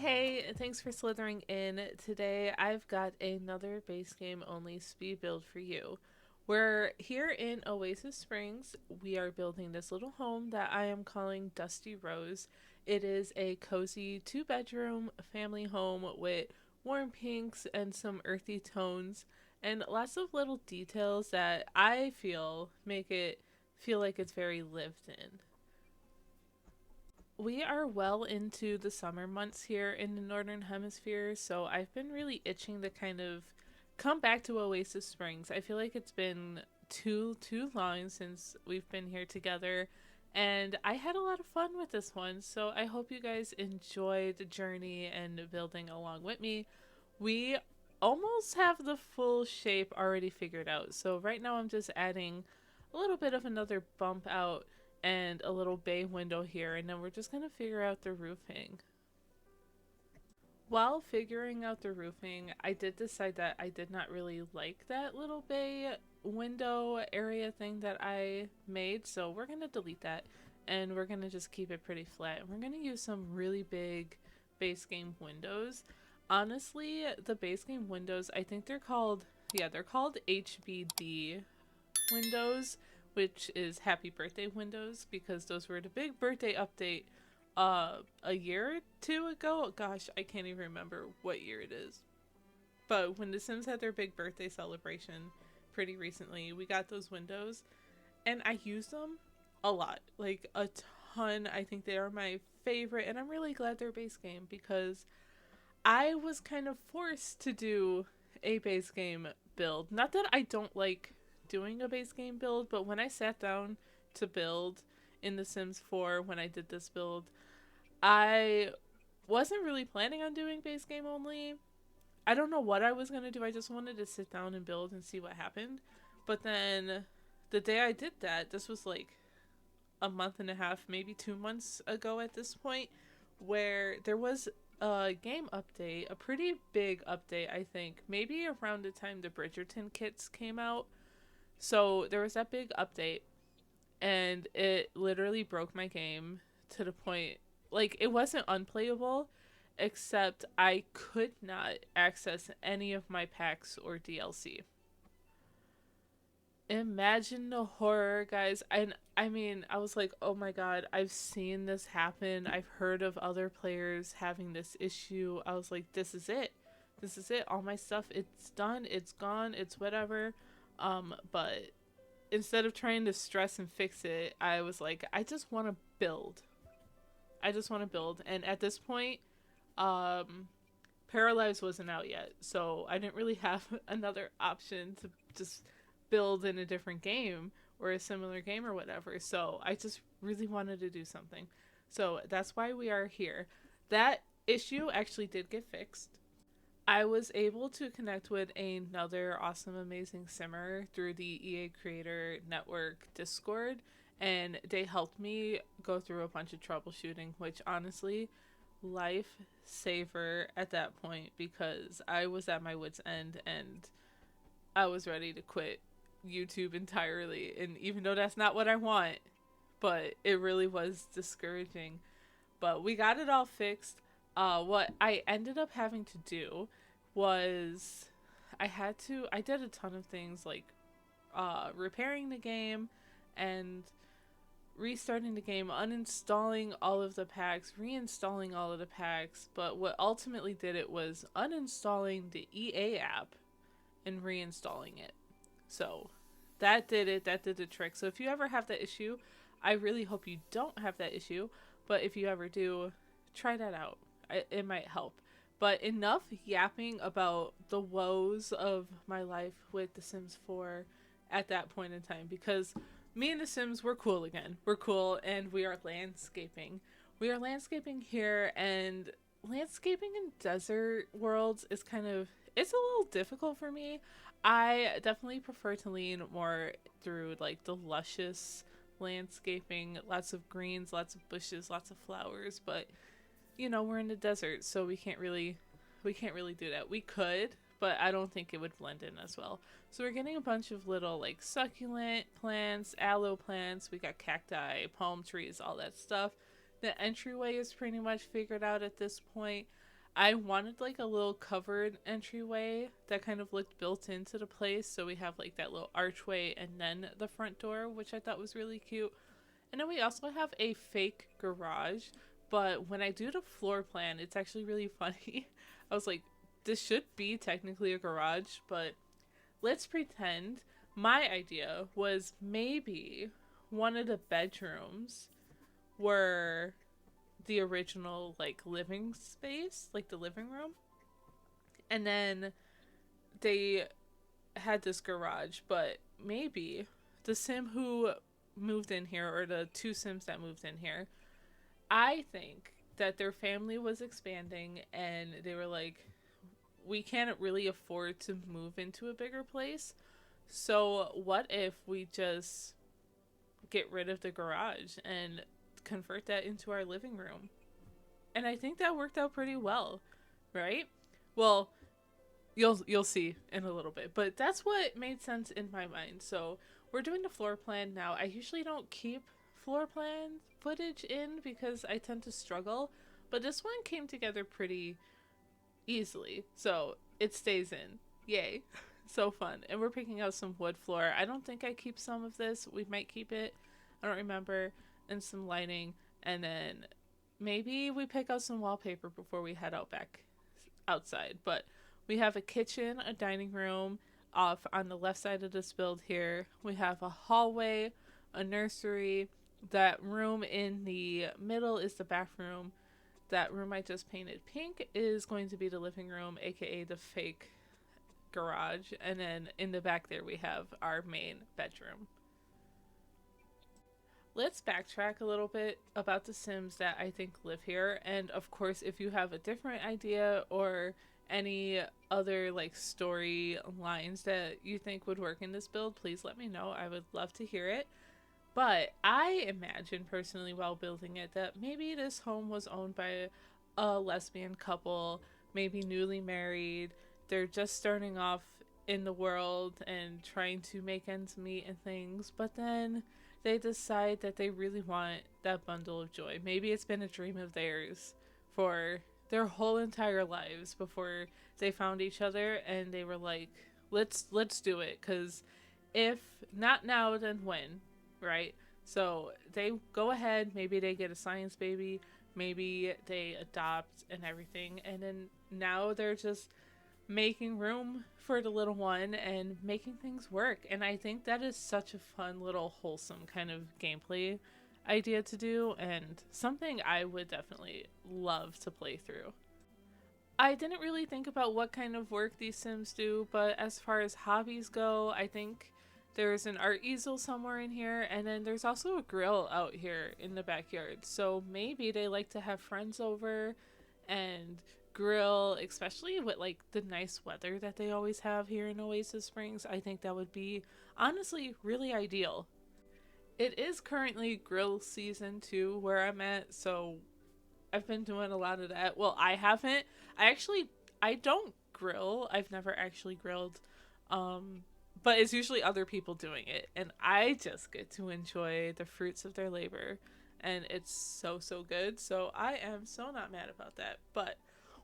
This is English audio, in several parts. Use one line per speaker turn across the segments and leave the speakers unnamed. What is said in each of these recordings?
Hey, thanks for slithering in. Today I've got another base game only speed build for you. We're here in Oasis Springs. We are building this little home that I am calling Dusty Rose. It is a cozy 2 bedroom family home with warm pinks and some earthy tones and lots of little details that I feel make it feel like it's very lived in. We are well into the summer months here in the northern hemisphere, so I've been really itching to kind of come back to Oasis Springs. I feel like it's been too long since we've been here together, and I had a lot of fun with this one. So I hope you guys enjoy the journey and building along with me. We almost have the full shape already figured out. So right now I'm just adding a little bit of another bump out and a little bay window here, and then we're just gonna figure out the roofing. While figuring out the roofing, I did decide that I did not really like that little bay window area thing that I made, so we're gonna delete that and we're gonna just keep it pretty flat. And we're gonna use some really big base game windows. Honestly, the base game windows, I think they're called HBD windows, which is happy birthday windows, because those were the big birthday update a year or two ago. Gosh, I can't even remember what year it is. But when the Sims had their big birthday celebration pretty recently, we got those windows and I used them a lot. Like a ton. I think they are my favorite, and I'm really glad they're base game because I was kind of forced to do a base game build. Not that I don't like doing a base game build, but when I sat down to build in The Sims 4, when I did this build, I wasn't really planning on doing base game only. I don't know what I was going to do. I just wanted to sit down and build and see what happened. But then the day I did that, this was like a month and a half, maybe 2 months ago at this point, where there was a game update, a pretty big update, I think, maybe around the time the Bridgerton kits came out. So there was that big update, and it literally broke my game to the point, like, it wasn't unplayable, except I could not access any of my packs or DLC. Imagine the horror, guys. And I mean, I was like, oh my god, I've seen this happen. I've heard of other players having this issue. I was like, this is it. This is it. All my stuff, it's done, it's gone, it's whatever. But instead of trying to stress and fix it, I was like, I just want to build. I just want to build. And at this point, um, Paralyze wasn't out yet, so I didn't really have another option to just build in a different game or a similar game or whatever. So I just really wanted to do something. So that's why we are here. That issue actually did get fixed. I was able to connect with another awesome, amazing simmer through the EA Creator Network Discord, and they helped me go through a bunch of troubleshooting, which honestly, life saver at that point, because I was at my wit's end and I was ready to quit YouTube entirely. And even though that's not what I want, but it really was discouraging. But we got it all fixed. What I ended up having to do was I did a ton of things like repairing the game and restarting the game, uninstalling all of the packs, reinstalling all of the packs, but what ultimately did it was uninstalling the EA app and reinstalling it. So that did it, that did the trick. So if you ever have that issue, I really hope you don't have that issue, but if you ever do, try that out. It might help. But enough yapping about the woes of my life with The Sims 4 at that point in time, because me and The Sims, we're cool again. We're cool, and we are landscaping. We are landscaping here, and landscaping in desert worlds is it's a little difficult for me. I definitely prefer to lean more through like the luscious landscaping, lots of greens, lots of bushes, lots of flowers, but we're in the desert, so we can't really do that. We could, but I don't think it would blend in as well. So we're getting a bunch of little like succulent plants, aloe plants, we got cacti, palm trees, all that stuff. The entryway is pretty much figured out at this point. I wanted like a little covered entryway that kind of looked built into the place. So we have like that little archway and then the front door, which I thought was really cute. And then we also have a fake garage. But when I do the floor plan, it's actually really funny. I was like, this should be technically a garage, but let's pretend my idea was maybe one of the bedrooms were the original like living space, like the living room. And then they had this garage, but maybe the sim who moved in here, or the two sims that moved in here, I think that their family was expanding and they were like, we can't really afford to move into a bigger place. So what if we just get rid of the garage and convert that into our living room? And I think that worked out pretty well, right? Well, you'll see in a little bit, but that's what made sense in my mind. So we're doing the floor plan now. I usually don't keep floor plan footage in because I tend to struggle, but this one came together pretty easily, so it stays in. Yay. So fun. And we're picking out some wood floor. I don't think I keep some of this. We might keep it, I don't remember. And some lighting, and then maybe we pick out some wallpaper before we head out back outside. But we have a kitchen, a dining room off on the left side of this build here. We have a hallway, a nursery. That room in the middle is the bathroom. That room I just painted pink is going to be the living room, aka the fake garage. And then in the back there we have our main bedroom. Let's backtrack a little bit about the Sims that I think live here. And of course, if you have a different idea or any other like story lines that you think would work in this build, please let me know. I would love to hear it. But I imagine personally while building it that maybe this home was owned by a lesbian couple, maybe newly married. They're just starting off in the world and trying to make ends meet and things, but then they decide that they really want that bundle of joy. Maybe it's been a dream of theirs for their whole entire lives before they found each other, and they were like, let's do it, because if not now, then when, right? So they go ahead, maybe they get a science baby, maybe they adopt and everything, and then now they're just making room for the little one and making things work. And I think that is such a fun little wholesome kind of gameplay idea to do, and something I would definitely love to play through. I didn't really think about what kind of work these Sims do, but as far as hobbies go, I think there's an art easel somewhere in here, and then there's also a grill out here in the backyard. So maybe they like to have friends over and grill, especially with like the nice weather that they always have here in Oasis Springs. I think that would be honestly really ideal. It is currently grill season too where I'm at, so I've been doing a lot of that. Well, I haven't. I don't grill. I've never actually grilled. But it's usually other people doing it, and I just get to enjoy the fruits of their labor, and it's so good. So I am so not mad about that. But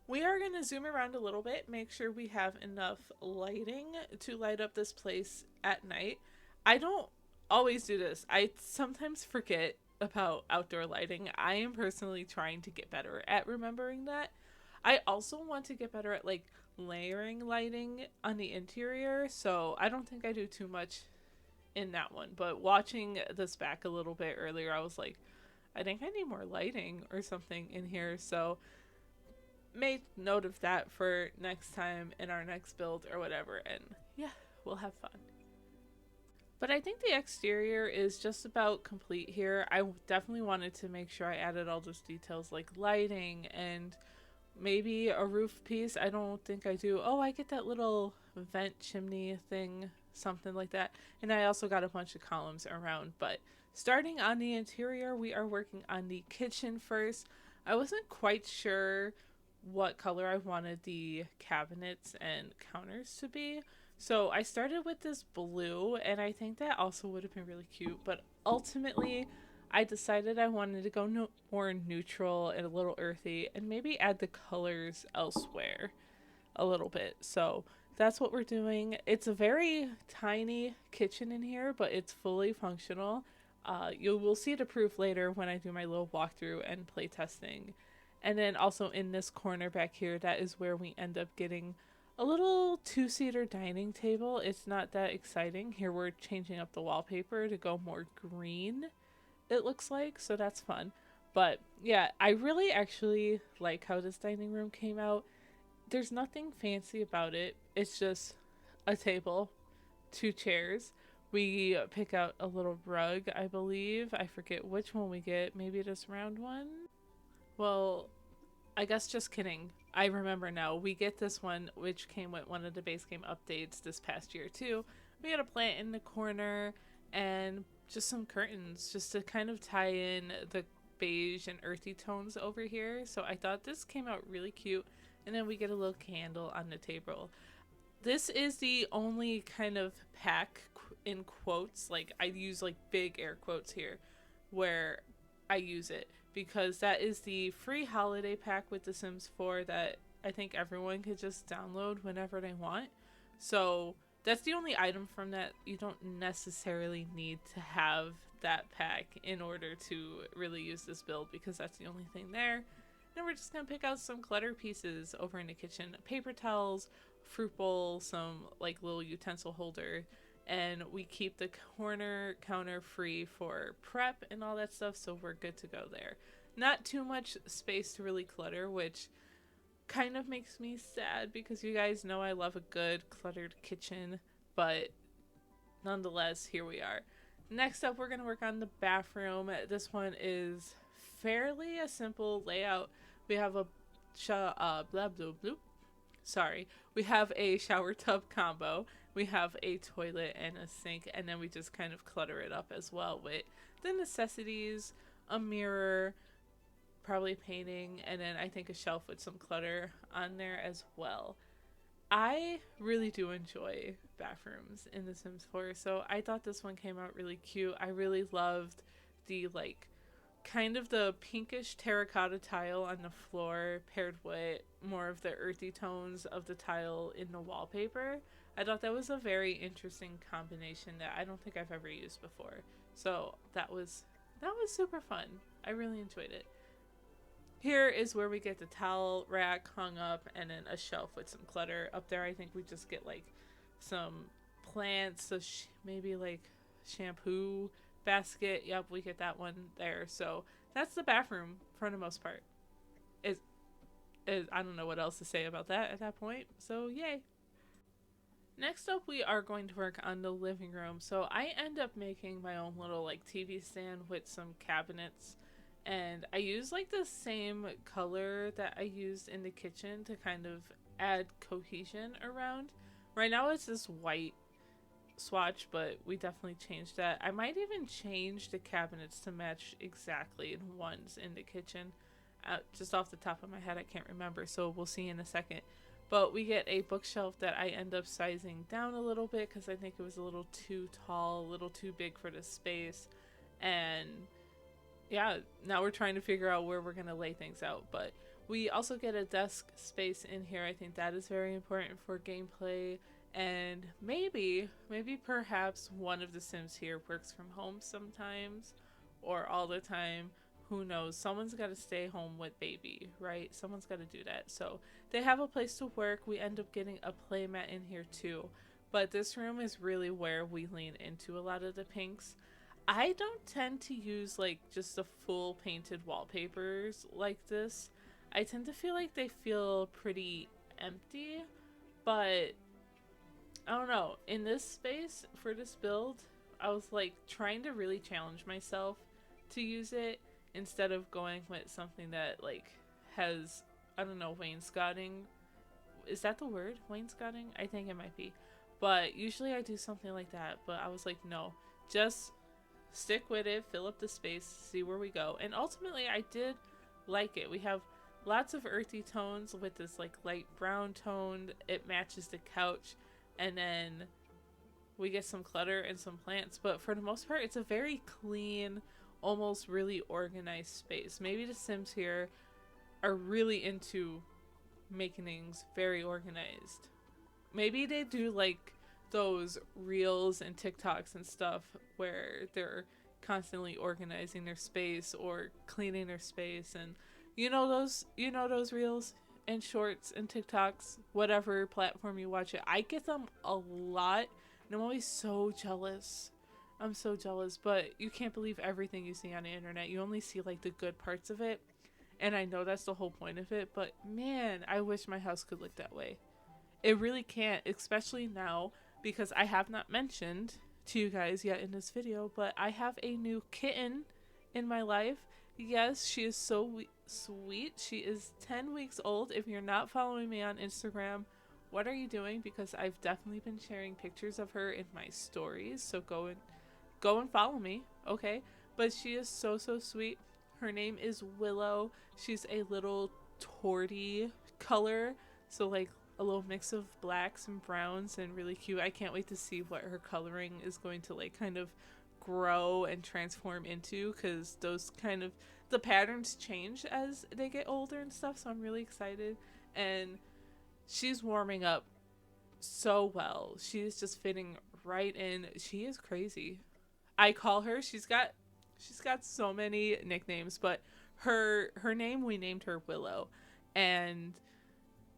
we are going to zoom around a little bit, make sure we have enough lighting to light up this place at night. I don't always do this. I sometimes forget about outdoor lighting. I am personally trying to get better at remembering that. I also want to get better at like layering lighting on the interior, so I don't think I do too much in that one. But watching this back a little bit earlier, I was like, I think I need more lighting or something in here, so made note of that for next time in our next build or whatever, and yeah, we'll have fun. But I think the exterior is just about complete here. I definitely wanted to make sure I added all those details like lighting and maybe a roof piece. I don't think I do. Oh, I get that little vent chimney thing, something like that. And I also got a bunch of columns around. But starting on the interior, we are working on the kitchen first. I wasn't quite sure what color I wanted the cabinets and counters to be. So I started with this blue, and I think that also would have been really cute. But ultimately, I decided I wanted to go more neutral and a little earthy and maybe add the colors elsewhere a little bit. So that's what we're doing. It's a very tiny kitchen in here, but it's fully functional. You will see the proof later when I do my little walkthrough and play testing. And then also in this corner back here, that is where we end up getting a little two-seater dining table. It's not that exciting. Here we're changing up the wallpaper to go more green, it looks like, so that's fun. But yeah, I really actually like how this dining room came out. There's nothing fancy about it. It's just a table, two chairs. We pick out a little rug, I believe. I forget which one we get. Maybe this round one? Well, I guess just kidding. I remember now. We get this one, which came with one of the base game updates this past year too. We got a plant in the corner and just some curtains just to kind of tie in the beige and earthy tones over here. So I thought this came out really cute. And then we get a little candle on the table. This is the only kind of pack in quotes, like I use like big air quotes here, where I use it, because that is the free holiday pack with The Sims 4 that I think everyone could just download whenever they want. So that's the only item from that. You don't necessarily need to have that pack in order to really use this build, because that's the only thing there. Then we're just going to pick out some clutter pieces over in the kitchen. Paper towels, fruit bowl, some like little utensil holder. And we keep the corner counter free for prep and all that stuff, so we're good to go there. Not too much space to really clutter, which kind of makes me sad because you guys know I love a good cluttered kitchen, but nonetheless, here we are. Next up, we're going to work on the bathroom. This one is fairly a simple layout. We have a we have a shower tub combo. We have a toilet and a sink, and then we just kind of clutter it up as well with the necessities, a mirror, probably painting, and then I think a shelf with some clutter on there as well. I really do enjoy bathrooms in The Sims 4, so I thought this one came out really cute. I really loved the like kind of the pinkish terracotta tile on the floor paired with more of the earthy tones of the tile in the wallpaper. I thought that was a very interesting combination that I don't think I've ever used before. So that was super fun. I really enjoyed it. Here is where we get the towel rack hung up and then a shelf with some clutter. Up there I think we just get like some plants, so maybe like shampoo basket. Yep, we get that one there. So that's the bathroom for the most part. Is I don't know what else to say about that at that point. So yay. Next up, we are going to work on the living room. So I end up making my own little like TV stand with some cabinets, and I use like the same color that I used in the kitchen to kind of add cohesion around. Right now it's this white swatch, but we definitely changed that. I might even change the cabinets to match exactly the ones in the kitchen. Just off the top of my head, I can't remember, so we'll see in a second. But we get a bookshelf that I end up sizing down a little bit because I think it was a little too tall, a little too big for the space. And yeah, now we're trying to figure out where we're going to lay things out. But we also get a desk space in here. I think that is very important for gameplay. And maybe perhaps one of the Sims here works from home sometimes or all the time. Who knows? Someone's got to stay home with baby, right? Someone's got to do that. So they have a place to work. We end up getting a playmat in here too. But this room is really where we lean into a lot of the pinks. I don't tend to use like just the full painted wallpapers like this. I tend to feel like they feel pretty empty, but I don't know. In this space for this build, I was like trying to really challenge myself to use it instead of going with something that like has, I don't know, wainscoting. Is that the word? Wainscoting? I think it might be. But usually I do something like that, but I was like, no, just stick with it, fill up the space, see where we go. And ultimately I did like it. We have lots of earthy tones with this like light brown tone. It matches the couch, and then we get some clutter and some plants, but for the most part it's a very clean, almost really organized space. Maybe the Sims here are really into making things very organized. Maybe they do like those reels and TikToks and stuff where they're constantly organizing their space or cleaning their space, and those reels and shorts and TikToks, whatever platform you watch it. I get them a lot and I'm always so jealous. I'm so jealous, but you can't believe everything you see on the internet. You only see like the good parts of it. And I know that's the whole point of it, but man, I wish my house could look that way. It really can't, especially now, because I have not mentioned to you guys yet in this video, but I have a new kitten in my life. Yes, she is so sweet. She is 10 weeks old. If you're not following me on Instagram, what are you doing? Because I've definitely been sharing pictures of her in my stories, so go and follow me, okay? But she is so sweet. Her name is Willow. She's a little torty color, so like a little mix of blacks and browns, and really cute. I can't wait to see what her coloring is going to like kind of grow and transform into, because those kind of the patterns change as they get older and stuff, so I'm really excited. And she's warming up so well. She's just fitting right in. She is crazy. I call her, she's got so many nicknames, but her name, we named her Willow. And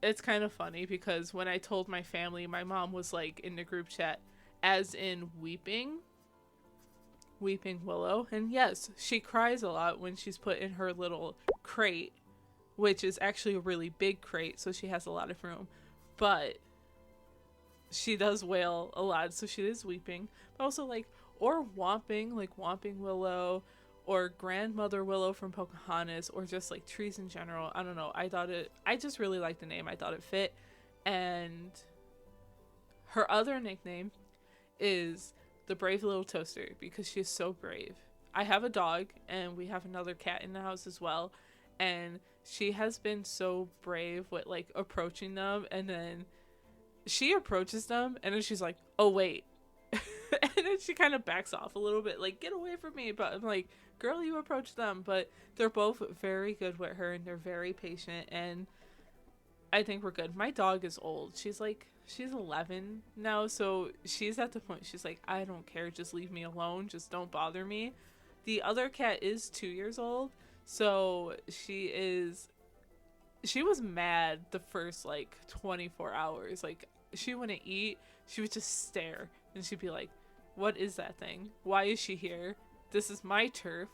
it's kind of funny because when I told my family, my mom was like in the group chat, as in weeping Willow. And yes, she cries a lot when she's put in her little crate, which is actually a really big crate, so she has a lot of room. But she does wail a lot, so she is weeping. But also like, or Whomping, like Whomping Willow, or Grandmother Willow from Pocahontas, or just like trees in general. I don't know. I just really liked the name. I thought it fit. And her other nickname is the Brave Little Toaster, because she is so brave. I have a dog and we have another cat in the house as well. And she has been so brave with like approaching them, and then she approaches them and then she's like, oh wait. And then she kind of backs off a little bit, like, get away from me. But I'm like, girl, you approach them. But they're both very good with her and they're very patient, and I think we're good. My dog is old. She's 11 now, so she's at the point she's like, I don't care, just leave me alone, just don't bother me. The other cat is 2 years old, so she was mad the first like 24 hours. Like, she wouldn't eat, she would just stare, and she'd be like, what is that thing? Why is she here? This is my turf.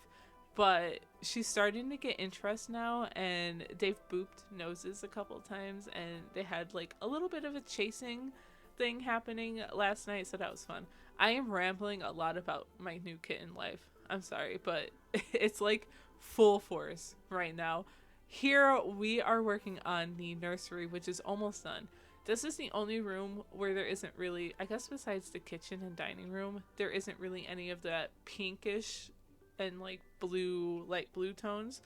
But she's starting to get interest now, and they've booped noses a couple times, and they had like a little bit of a chasing thing happening last night, so that was fun. I am rambling a lot about my new kitten life. I'm sorry, but it's like full force right now. Here we are working on the nursery, which is almost done. This is the only room where there isn't really, I guess besides the kitchen and dining room, there isn't really any of that pinkish and like light blue tones.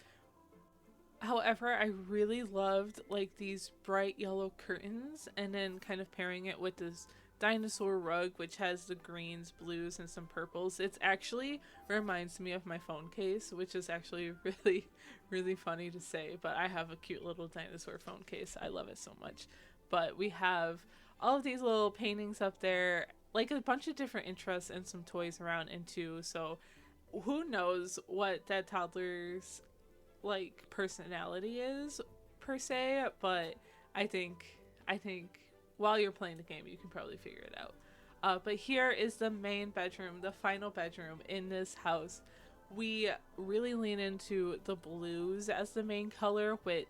However, I really loved like these bright yellow curtains, and then kind of pairing it with this dinosaur rug, which has the greens, blues, and some purples. It's actually reminds me of my phone case, which is actually really funny to say, but I have a cute little dinosaur phone case. I love it so much. But we have all of these little paintings up there, like a bunch of different interests and some toys around and too. So who knows what that toddler's like personality is per se, but I think while you're playing the game you can probably figure it out. But here is the main bedroom, the final bedroom in this house. We really lean into the blues as the main color with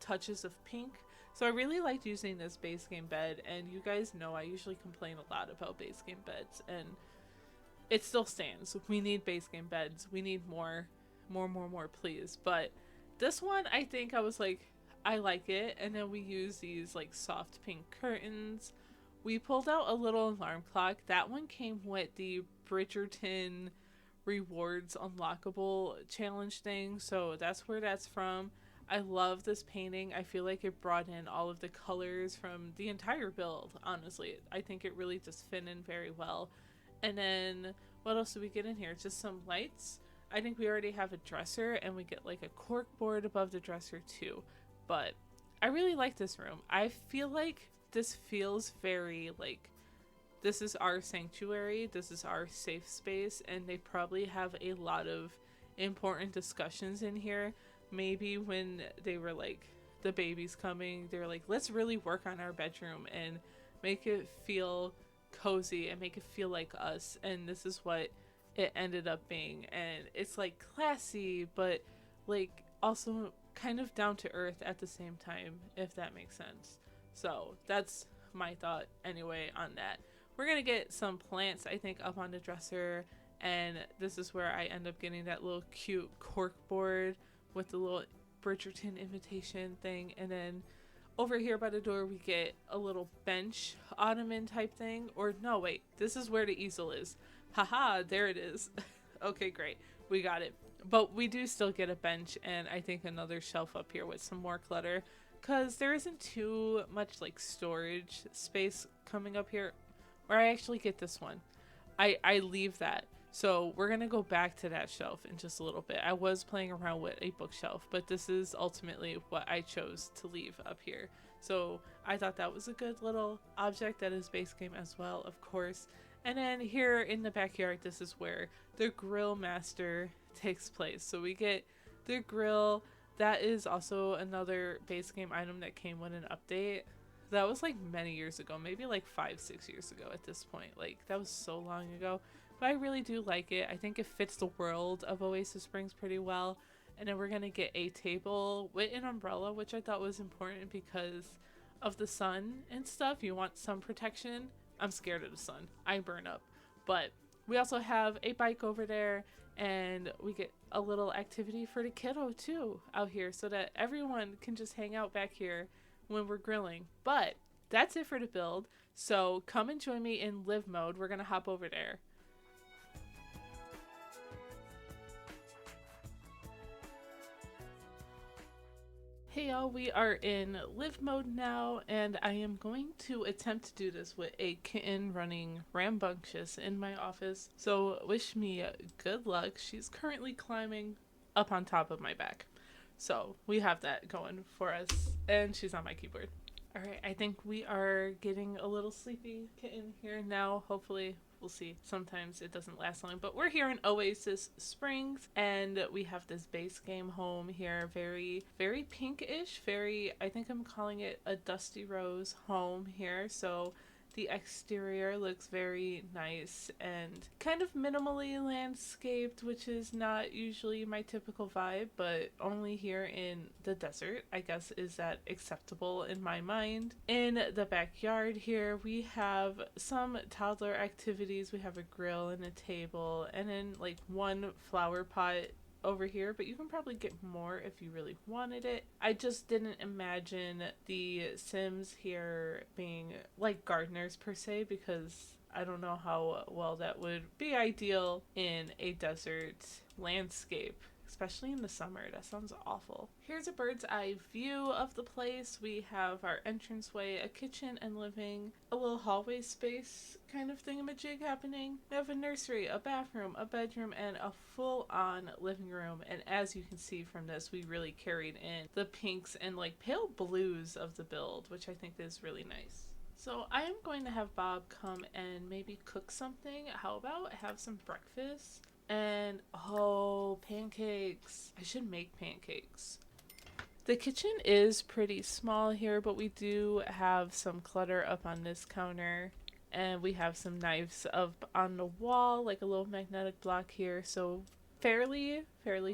touches of pink. So I really liked using this base game bed, and you guys know I usually complain a lot about base game beds, and it still stands. We need base game beds. We need more, please. But this one, I think I was like, I like it. And then we use these like soft pink curtains. We pulled out a little alarm clock. That one came with the Bridgerton rewards unlockable challenge thing. So that's where that's from. I love this painting. I feel like it brought in all of the colors from the entire build, honestly. I think it really just fit in very well. And then what else did we get in here? Just some lights. I think we already have a dresser and we get like a cork board above the dresser too. But I really like this room. I feel like this feels very like this is our sanctuary, this is our safe space, and they probably have a lot of important discussions in here. Maybe when they were like, the baby's coming, they were like, let's really work on our bedroom and make it feel cozy and make it feel like us. And this is what it ended up being. And it's like classy, but like also kind of down to earth at the same time, if that makes sense. So that's my thought anyway on that. We're gonna get some plants, I think, up on the dresser, and this is where I end up getting that little cute cork board with the little Bridgerton invitation thing. And then over here by the door we get a little bench ottoman type thing. Or no, wait, this is where the easel is. Haha, there it is. Okay, great, we got it. But we do still get a bench and I think another shelf up here with some more clutter, because there isn't too much like storage space coming up here. Or I actually get this one. I leave that. So we're going to go back to that shelf in just a little bit. I was playing around with a bookshelf, but this is ultimately what I chose to leave up here. So I thought that was a good little object that is base game as well, of course. And then here in the backyard, this is where the grill master takes place. So we get the grill. That is also another base game item that came with an update. That was like many years ago, maybe like 5-6 years ago at this point. Like that was so long ago, but I really do like it. I think it fits the world of Oasis Springs pretty well. And then we're gonna get a table with an umbrella, which I thought was important because of the sun and stuff. You want sun protection. I'm scared of the sun, I burn up. But we also have a bike over there, and we get a little activity for the kiddo too out here, so that everyone can just hang out back here when we're grilling. But that's it for the build, so come and join me in live mode. We're gonna hop over there. Hey y'all, we are in live mode now, and I am going to attempt to do this with a kitten running rambunctious in my office, so wish me good luck. She's currently climbing up on top of my back, so we have that going for us, and she's on my keyboard. Alright, I think we are getting a little sleepy kitten here now. Hopefully, we'll see. Sometimes it doesn't last long, but we're here in Oasis Springs, and we have this base game home here. Very, very pink-ish. Very, I think I'm calling it a dusty rose home here. So the exterior looks very nice and kind of minimally landscaped, which is not usually my typical vibe, but only here in the desert, I guess, is that acceptable in my mind. In the backyard here, we have some toddler activities. We have a grill and a table, and then like one flower pot over here, but you can probably get more if you really wanted it. I just didn't imagine the Sims here being like gardeners per se, because I don't know how well that would be ideal in a desert landscape, especially in the summer. That sounds awful. Here's a bird's eye view of the place. We have our entranceway, a kitchen and living, a little hallway space kind of thingamajig happening. We have a nursery, a bathroom, a bedroom, and a full-on living room. And as you can see from this, we really carried in the pinks and like pale blues of the build, which I think is really nice. So I am going to have Bob come and maybe cook something. How about have some breakfast? And oh, pancakes. I should make pancakes. The kitchen is pretty small here, but we do have some clutter up on this counter, and we have some knives up on the wall, like a little magnetic block here. So fairly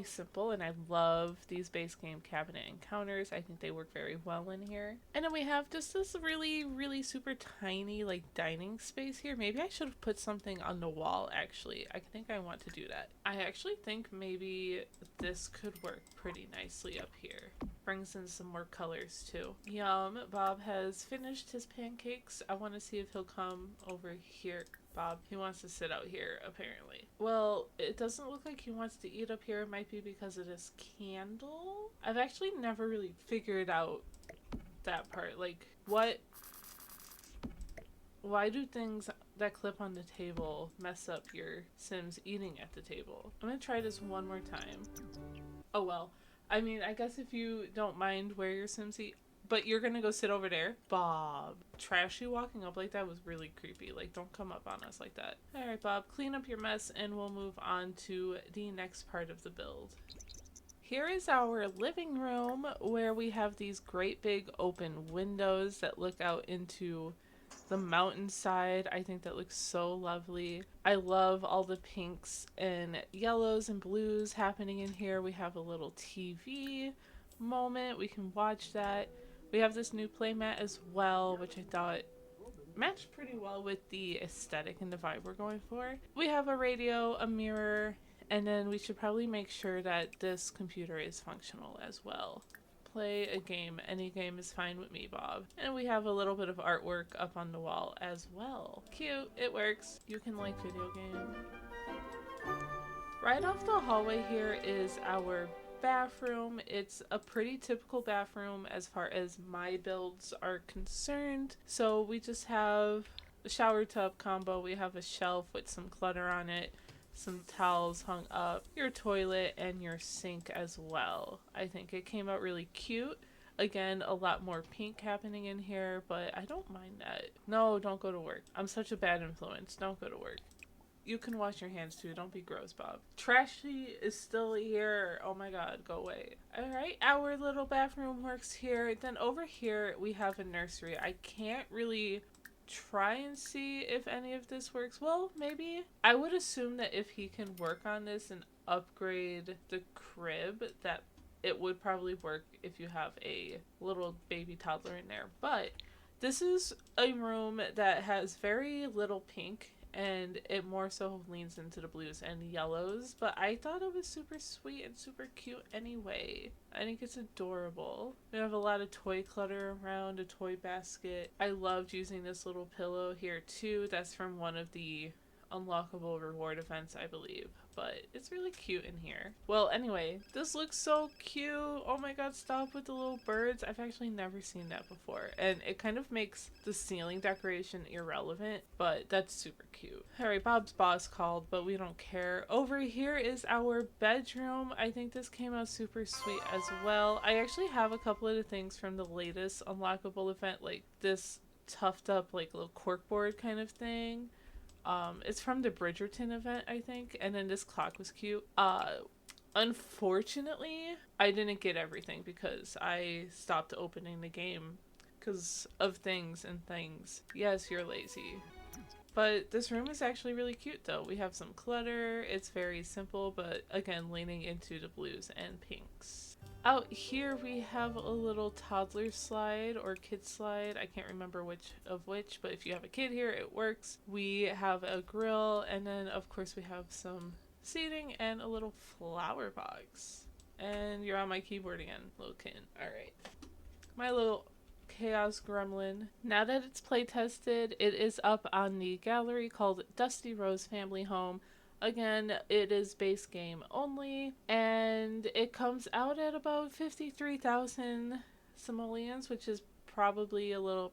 simple, and I love these base game cabinet and counters. I think they work very well in here. And then we have just this really super tiny like dining space here. Maybe I should have put something on the wall actually. I think I want to do that. I actually think maybe this could work pretty nicely up here. Brings in some more colors too. Yum, Bob has finished his pancakes. I want to see if he'll come over here. Bob, he wants to sit out here apparently. Well, it doesn't look like he wants to eat up here. It might be because of this candle. I've actually never really figured out that part. Like, why do things that clip on the table mess up your Sims eating at the table. I'm gonna try this one more time. Oh well. I mean, I guess if you don't mind where your Sims eat, but you're gonna go sit over there? Bob. Trashy walking up like that was really creepy. Like, don't come up on us like that. Alright, Bob, clean up your mess and we'll move on to the next part of the build. Here is our living room where we have these great big open windows that look out into the mountainside. I think that looks so lovely. I love all the pinks and yellows and blues happening in here. We have a little TV moment. We can watch that. We have this new playmat as well, which I thought matched pretty well with the aesthetic and the vibe we're going for. We have a radio, a mirror, and then we should probably make sure that this computer is functional as well. Play a game. Any game is fine with me, Bob. And we have a little bit of artwork up on the wall as well. Cute. It works. You can like video game. Right off the hallway here is our bathroom. It's a pretty typical bathroom as far as my builds are concerned. So we just have a shower tub combo. We have a shelf with some clutter on it, some towels hung up, your toilet, and your sink as well. I think it came out really cute. Again, a lot more pink happening in here, but I don't mind that. No, don't go to work. I'm such a bad influence. Don't go to work. You can wash your hands too. Don't be gross, Bob. Trashy is still here. Oh my god, go away. Alright, our little bathroom works here. Then over here we have a nursery. I can't really try and see if any of this works. Well, maybe. I would assume that if he can work on this and upgrade the crib, that it would probably work if you have a little baby toddler in there. But this is a room that has very little pink, and it more so leans into the blues and yellows, but I thought it was super sweet and super cute anyway. I think it's adorable. We have a lot of toy clutter around, a toy basket. I loved using this little pillow here too. That's from one of the unlockable reward events, I believe, but it's really cute in here. Well, anyway, this looks so cute. Oh my god, stop with the little birds. I've actually never seen that before, and it kind of makes the ceiling decoration irrelevant, but that's super cute. Alright, Bob's boss called, but we don't care. Over here is our bedroom. I think this came out super sweet as well. I actually have a couple of the things from the latest unlockable event, like this tufted up like little corkboard kind of thing. It's from the Bridgerton event, I think, and then this clock was cute. Unfortunately, I didn't get everything because I stopped opening the game because of things and things. Yes, you're lazy. But this room is actually really cute though. We have some clutter. It's very simple, but again, leaning into the blues and pinks. Out here we have a little toddler slide or kid slide. I can't remember which of which, but if you have a kid here, it works. We have a grill, and then of course we have some seating and a little flower box. And you're on my keyboard again, little kid. Alright. My little chaos gremlin. Now that it's play tested, it is up on the gallery called Dusty Rose Family Home. Again, it is base game only, and it comes out at about 53,000 simoleons, which is probably a little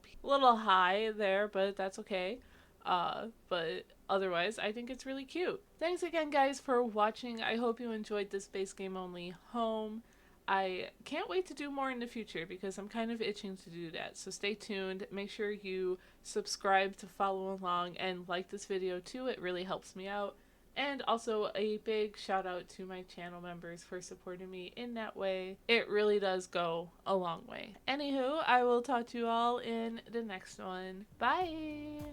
high there, but that's okay. But otherwise, I think it's really cute. Thanks again, guys, for watching. I hope you enjoyed this base game only home. I can't wait to do more in the future because I'm kind of itching to do that. So stay tuned. Make sure you subscribe to follow along and like this video too. It really helps me out. And also a big shout out to my channel members for supporting me in that way. It really does go a long way. Anywho, I will talk to you all in the next one. Bye!